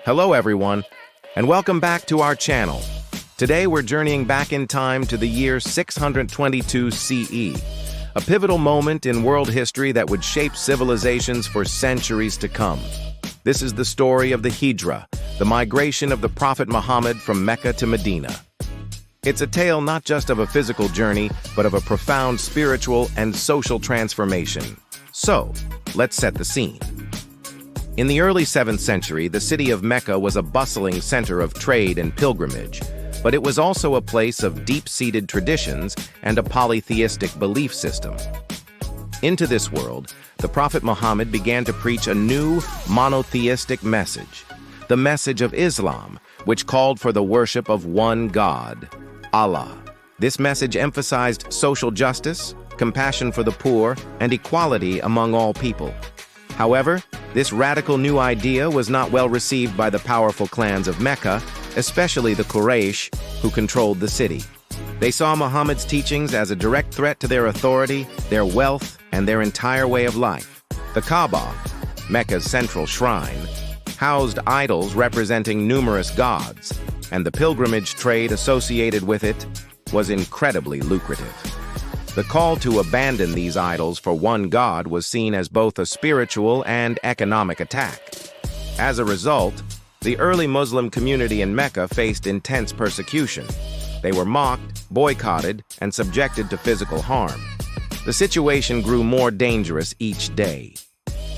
Hello everyone, and welcome back to our channel. Today we're journeying back in time to the year 622 CE, a pivotal moment in world history that would shape civilizations for centuries to come. This is the story of the Hijra, the migration of the Prophet Muhammad from Mecca to Medina. It's a tale not just of a physical journey, but of a profound spiritual and social transformation. So, let's set the scene. In the early 7th century, the city of Mecca was a bustling center of trade and pilgrimage, but it was also a place of deep-seated traditions and a polytheistic belief system. Into this world, the Prophet Muhammad began to preach a new monotheistic message, the message of Islam, which called for the worship of one God, Allah. This message emphasized social justice, compassion for the poor, and equality among all people. However, this radical new idea was not well received by the powerful clans of Mecca, especially the Quraysh, who controlled the city. They saw Muhammad's teachings as a direct threat to their authority, their wealth, and their entire way of life. The Kaaba, Mecca's central shrine, housed idols representing numerous gods, and the pilgrimage trade associated with it was incredibly lucrative. The call to abandon these idols for one God was seen as both a spiritual and economic attack. As a result, the early Muslim community in Mecca faced intense persecution. They were mocked, boycotted, and subjected to physical harm. The situation grew more dangerous each day.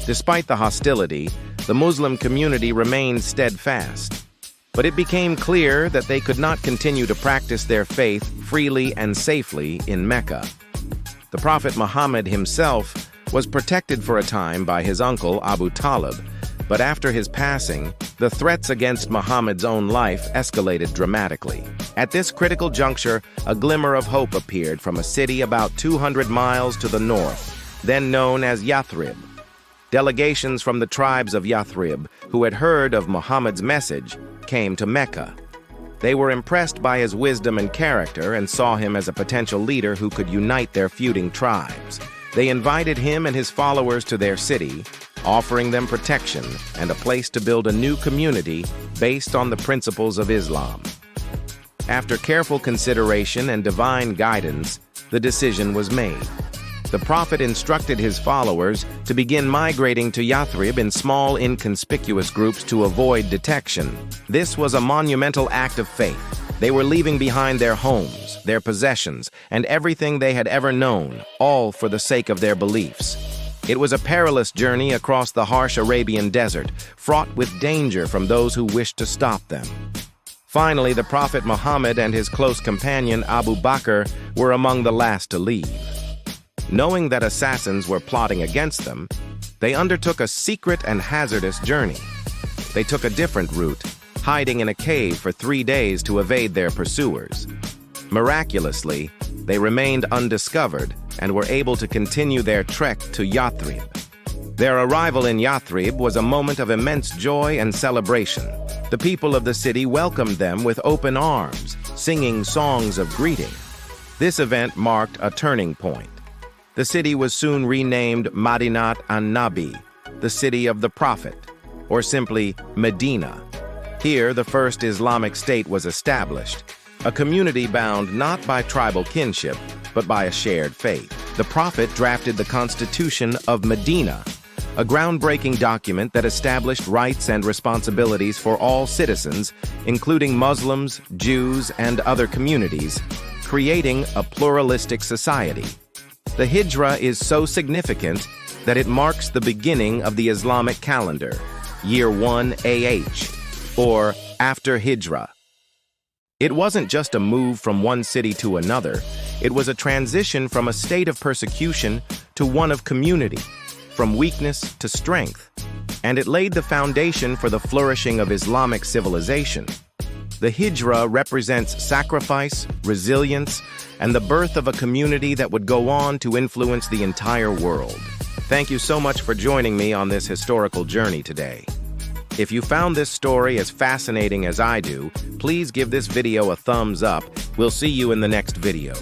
Despite the hostility, the Muslim community remained steadfast. But it became clear that they could not continue to practice their faith freely and safely in Mecca. The Prophet Muhammad himself was protected for a time by his uncle Abu Talib, but after his passing, the threats against Muhammad's own life escalated dramatically. At this critical juncture, a glimmer of hope appeared from a city about 200 miles to the north, then known as Yathrib. Delegations from the tribes of Yathrib, who had heard of Muhammad's message, came to Mecca. They were impressed by his wisdom and character and saw him as a potential leader who could unite their feuding tribes. They invited him and his followers to their city, offering them protection and a place to build a new community based on the principles of Islam. After careful consideration and divine guidance, the decision was made. The Prophet instructed his followers to begin migrating to Yathrib in small, inconspicuous groups to avoid detection. This was a monumental act of faith. They were leaving behind their homes, their possessions, and everything they had ever known, all for the sake of their beliefs. It was a perilous journey across the harsh Arabian desert, fraught with danger from those who wished to stop them. Finally, the Prophet Muhammad and his close companion Abu Bakr were among the last to leave. Knowing that assassins were plotting against them, they undertook a secret and hazardous journey. They took a different route, hiding in a cave for 3 days to evade their pursuers. Miraculously, they remained undiscovered and were able to continue their trek to Yathrib. Their arrival in Yathrib was a moment of immense joy and celebration. The people of the city welcomed them with open arms, singing songs of greeting. This event marked a turning point. The city was soon renamed Madinat an-Nabi, the city of the Prophet, or simply Medina. Here, the first Islamic state was established, a community bound not by tribal kinship, but by a shared faith. The Prophet drafted the Constitution of Medina, a groundbreaking document that established rights and responsibilities for all citizens, including Muslims, Jews, and other communities, creating a pluralistic society. The Hijra is so significant that it marks the beginning of the Islamic calendar, Year 1 AH, or after Hijra. It wasn't just a move from one city to another, it was a transition from a state of persecution to one of community, from weakness to strength, and it laid the foundation for the flourishing of Islamic civilization. The Hijra represents sacrifice, resilience, and the birth of a community that would go on to influence the entire world. Thank you so much for joining me on this historical journey today. If you found this story as fascinating as I do, please give this video a thumbs up. We'll see you in the next video.